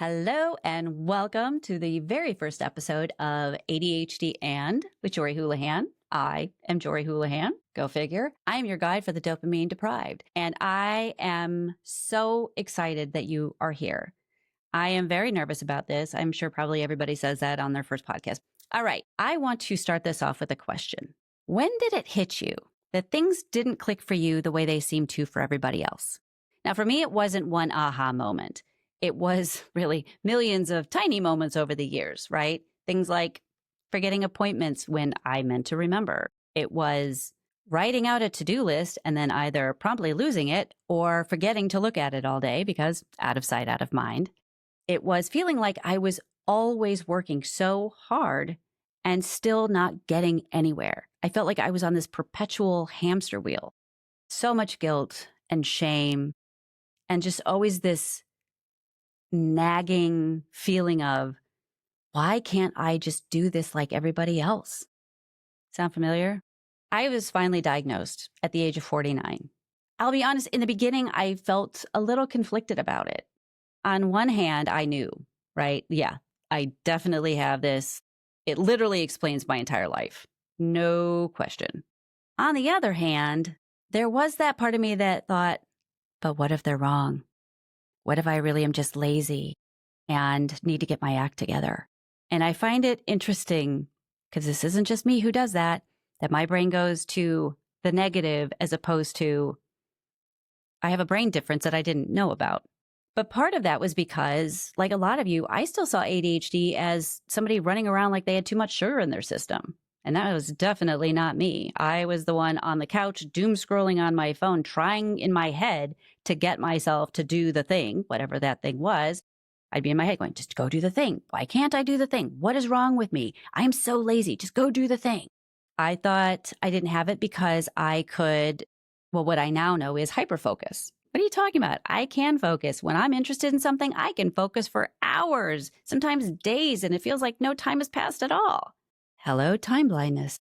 Hello and welcome to the very first episode of ADHD and with Jorie Houlihan. I am Jorie Houlihan. Go figure. I am your guide for the dopamine deprived. And I am so excited that you are here. I am very nervous about this. I'm sure probably everybody says that on their first podcast. All right. I want to start this off with a question. When did it hit you that things didn't click for you the way they seemed to for everybody else? Now, for me, it wasn't one aha moment. It was really millions of tiny moments over the years, right? Things like forgetting appointments when I meant to remember. It was writing out a to-do list and then either promptly losing it or forgetting to look at it all day because out of sight, out of mind. It was feeling like I was always working so hard and still not getting anywhere. I felt like I was on this perpetual hamster wheel. So much guilt and shame and just always this nagging feeling of, why can't I just do this like everybody else? Sound familiar? I was finally diagnosed at the age of 49. I'll be honest, in the beginning, I felt a little conflicted about it. On one hand, I knew, right? Yeah, I definitely have this. It literally explains my entire life. No question. On the other hand, there was that part of me that thought, but what if they're wrong? What if I really am just lazy and need to get my act together? And I find it interesting, because this isn't just me who does that my brain goes to the negative as opposed to, I have a brain difference that I didn't know about. But part of that was because, like a lot of you, I still saw ADHD as somebody running around like they had too much sugar in their system. And that was definitely not me. I was the one on the couch, doom scrolling on my phone, trying in my head to get myself to do the thing, whatever that thing was. I'd be in my head going, just go do the thing. Why can't I do the thing? What is wrong with me? I'm so lazy. Just go do the thing. I thought I didn't have it because I could, well, what I now know is hyperfocus. What are you talking about? I can focus. When I'm interested in something, I can focus for hours, sometimes days, and it feels like no time has passed at all. Hello, time blindness.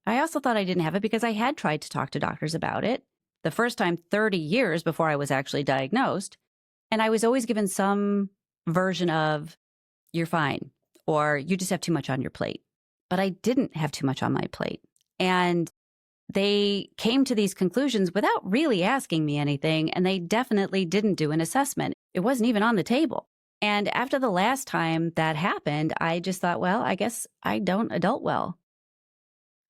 I also thought I didn't have it because I had tried to talk to doctors about it. The first time 30 years before I was actually diagnosed. And I was always given some version of, you're fine, or you just have too much on your plate. But I didn't have too much on my plate. And they came to these conclusions without really asking me anything, and they definitely didn't do an assessment. It wasn't even on the table. And after the last time that happened, I just thought, well, I guess I don't adult well.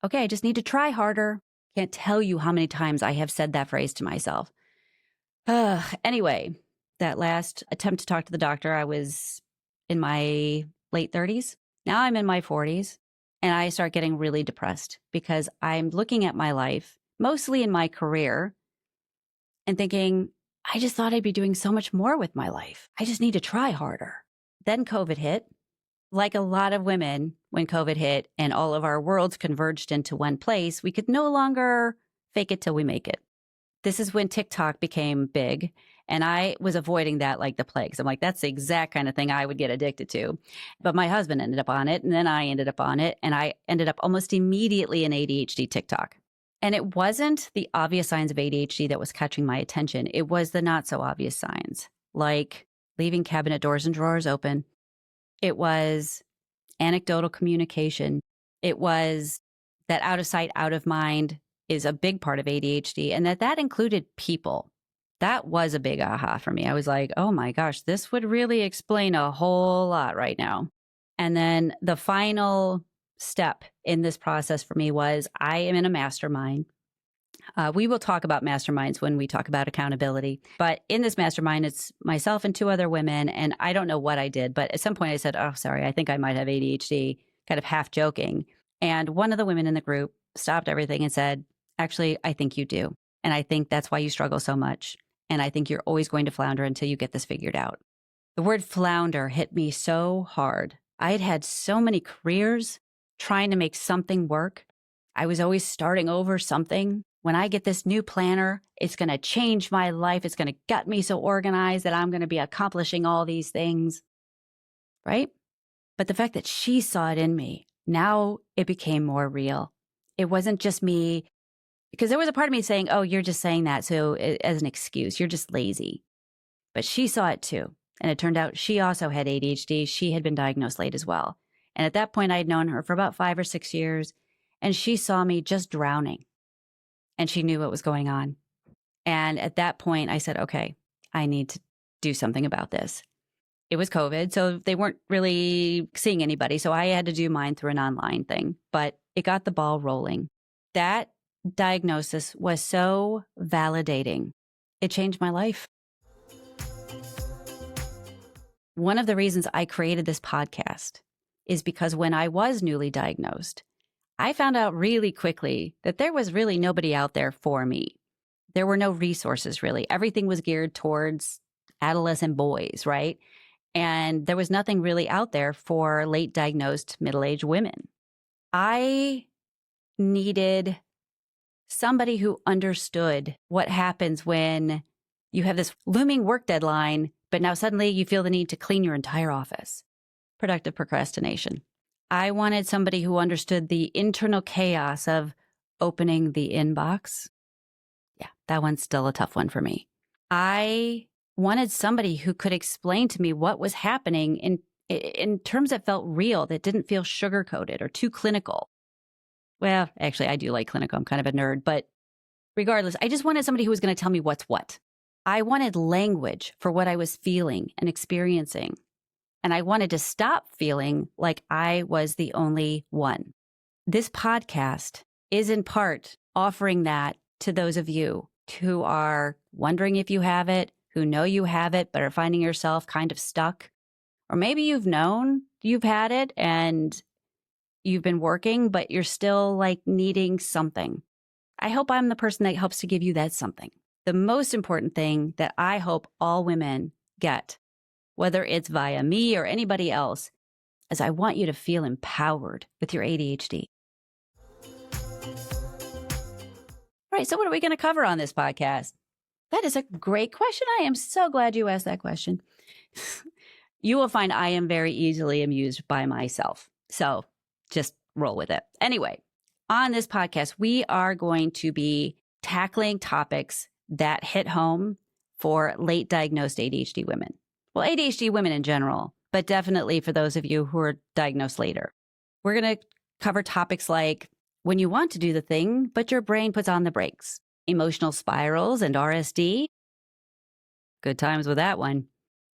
Okay, I just need to try harder. Can't tell you how many times I have said that phrase to myself. Anyway, that last attempt to talk to the doctor, I was in my late 30s. Now I'm in my 40s, and I start getting really depressed because I'm looking at my life, mostly in my career, and thinking, I just thought I'd be doing so much more with my life. I just need to try harder. Then COVID hit. Like a lot of women, when COVID hit and all of our worlds converged into one place, we could no longer fake it till we make it. This is when TikTok became big, and I was avoiding that like the plague. So I'm like, that's the exact kind of thing I would get addicted to. But my husband ended up on it, and then I ended up on it, and I ended up almost immediately in ADHD TikTok. And it wasn't the obvious signs of ADHD that was catching my attention. It was the not so obvious signs, like leaving cabinet doors and drawers open. It was anecdotal communication. It was that out of sight, out of mind is a big part of ADHD, and that included people. That was a big aha for me. I was like, oh my gosh, this would really explain a whole lot right now. And then the final step in this process for me was I am in a mastermind. We will talk about masterminds when we talk about accountability. But in this mastermind, it's myself and two other women. And I don't know what I did, but at some point I said, oh, sorry, I think I might have ADHD, kind of half joking. And one of the women in the group stopped everything and said, actually, I think you do. And I think that's why you struggle so much. And I think you're always going to flounder until you get this figured out. The word flounder hit me so hard. I had had so many careers trying to make something work. I was always starting over something. When I get this new planner, it's going to change my life. It's going to get me so organized that I'm going to be accomplishing all these things, right? But the fact that she saw it in me, now it became more real. It wasn't just me, because there was a part of me saying, oh, you're just saying that so as an excuse. You're just lazy. But she saw it too. And it turned out she also had ADHD. She had been diagnosed late as well. And at that point, I had known her for about 5 or 6 years. And she saw me just drowning. And she knew what was going on. And at that point, I said, okay, I need to do something about this. It was COVID, so they weren't really seeing anybody. So I had to do mine through an online thing. But it got the ball rolling. That diagnosis was so validating. It changed my life. One of the reasons I created this podcast is because when I was newly diagnosed, I found out really quickly that there was really nobody out there for me. There were no resources, really. Everything was geared towards adolescent boys, right? And there was nothing really out there for late diagnosed middle-aged women. I needed somebody who understood what happens when you have this looming work deadline, but now suddenly you feel the need to clean your entire office. Productive procrastination. I wanted somebody who understood the internal chaos of opening the inbox. Yeah, that one's still a tough one for me. I wanted somebody who could explain to me what was happening in terms that felt real, that didn't feel sugar-coated or too clinical. Well, actually, I do like clinical. I'm kind of a nerd, but regardless, I just wanted somebody who was going to tell me what's what. I wanted language for what I was feeling and experiencing. And I wanted to stop feeling like I was the only one. This podcast is in part offering that to those of you who are wondering if you have it, who know you have it, but are finding yourself kind of stuck. Or maybe you've known you've had it and you've been working, but you're still like needing something. I hope I'm the person that helps to give you that something. The most important thing that I hope all women get, whether it's via me or anybody else, is I want you to feel empowered with your ADHD. All right, so what are we going to cover on this podcast? That is a great question. I am so glad you asked that question. You will find I am very easily amused by myself. So just roll with it. Anyway, on this podcast, we are going to be tackling topics that hit home for late diagnosed ADHD women. Well, ADHD women in general, but definitely for those of you who are diagnosed later. We're going to cover topics like when you want to do the thing, but your brain puts on the brakes, emotional spirals and RSD. Good times with that one.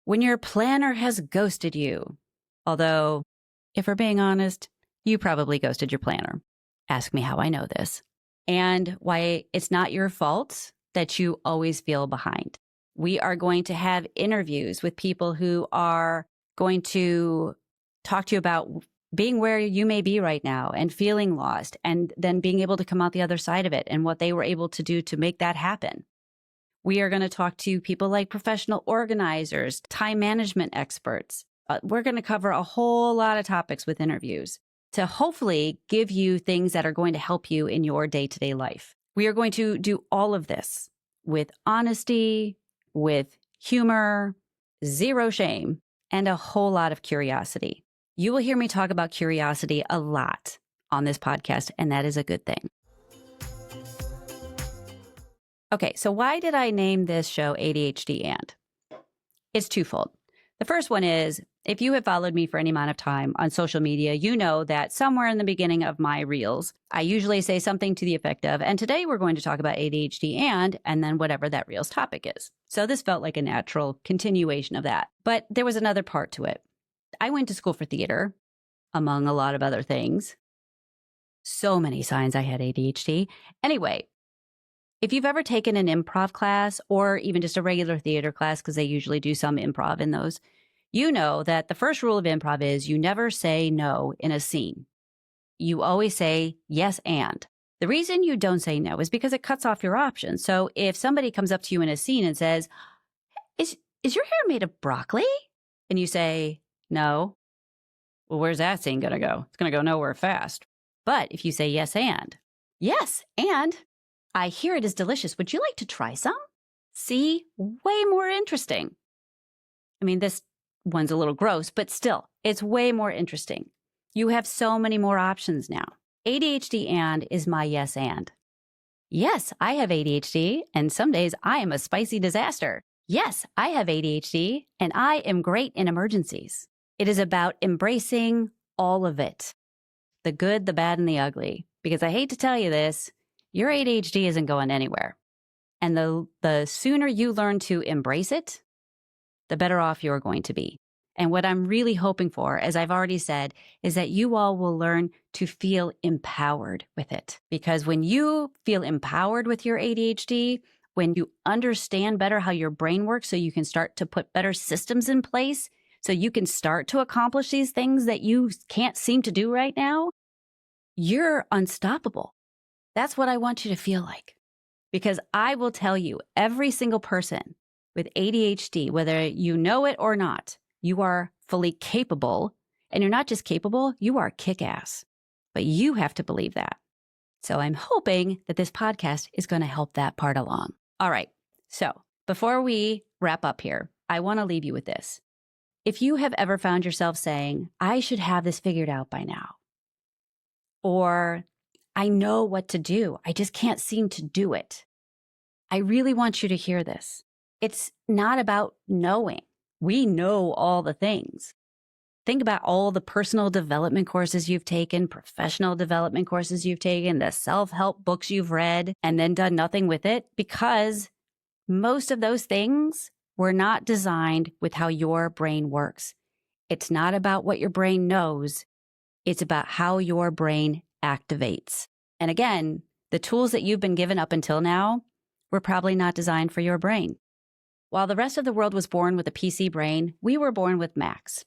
When your planner has ghosted you. Although, if we're being honest, you probably ghosted your planner. Ask me how I know this. And why it's not your fault that you always feel behind. We are going to have interviews with people who are going to talk to you about being where you may be right now and feeling lost, and then being able to come out the other side of it and what they were able to do to make that happen. We are going to talk to people like professional organizers, time management experts. We're going to cover a whole lot of topics with interviews to hopefully give you things that are going to help you in your day-to-day life. We are going to do all of this with honesty, with humor, zero shame, and a whole lot of curiosity. You will hear me talk about curiosity a lot on this podcast, and that is a good thing. Okay, so why did I name this show ADHD And? It's twofold. The first one is, if you have followed me for any amount of time on social media, you know that somewhere in the beginning of my reels, I usually say something to the effect of, and today we're going to talk about ADHD and then whatever that reel's topic is. So this felt like a natural continuation of that. But there was another part to it. I went to school for theater, among a lot of other things. So many signs I had ADHD. Anyway, if you've ever taken an improv class or even just a regular theater class, because they usually do some improv in those, you know that the first rule of improv is you never say no in a scene. You always say yes and. The reason you don't say no is because it cuts off your options. So if somebody comes up to you in a scene and says, is your hair made of broccoli? And you say, no. Well, where's that scene going to go? It's going to go nowhere fast. But if you say yes, and I hear it is delicious. Would you like to try some? See, way more interesting. I mean, this one's a little gross, but still, it's way more interesting. You have so many more options now. ADHD and is my yes and. Yes, I have ADHD, and some days I am a spicy disaster. Yes, I have ADHD and I am great in emergencies. It is about embracing all of it, the good, the bad, and the ugly. Because I hate to tell you this, your ADHD isn't going anywhere. And the sooner you learn to embrace it, the better off you're going to be. And what I'm really hoping for, as I've already said, is that you all will learn to feel empowered with it. Because when you feel empowered with your ADHD, when you understand better how your brain works so you can start to put better systems in place, so you can start to accomplish these things that you can't seem to do right now, you're unstoppable. That's what I want you to feel like. Because I will tell you, every single person with ADHD, whether you know it or not, you are fully capable. And you're not just capable, you are kick-ass. But you have to believe that. So I'm hoping that this podcast is going to help that part along. All right. So before we wrap up here, I want to leave you with this. If you have ever found yourself saying, I should have this figured out by now, or I know what to do, I just can't seem to do it, I really want you to hear this. It's not about knowing. We know all the things. Think about all the personal development courses you've taken, professional development courses you've taken, the self-help books you've read, and then done nothing with it, because most of those things were not designed with how your brain works. It's not about what your brain knows. It's about how your brain activates. And again, the tools that you've been given up until now were probably not designed for your brain. While the rest of the world was born with a PC brain, we were born with Macs.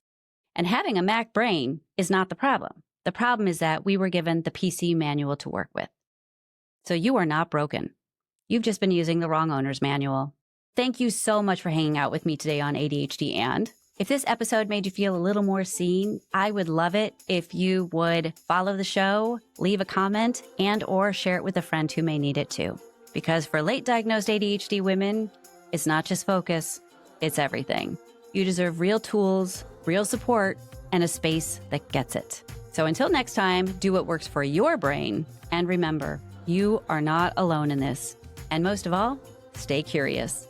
And having a Mac brain is not the problem. The problem is that we were given the PC manual to work with. So you are not broken. You've just been using the wrong owner's manual. Thank you so much for hanging out with me today on ADHD. And if this episode made you feel a little more seen, I would love it if you would follow the show, leave a comment, and or share it with a friend who may need it too. Because for late diagnosed ADHD women, it's not just focus, it's everything. You deserve real tools, real support, and a space that gets it. So until next time, do what works for your brain. And remember, you are not alone in this. And most of all, stay curious.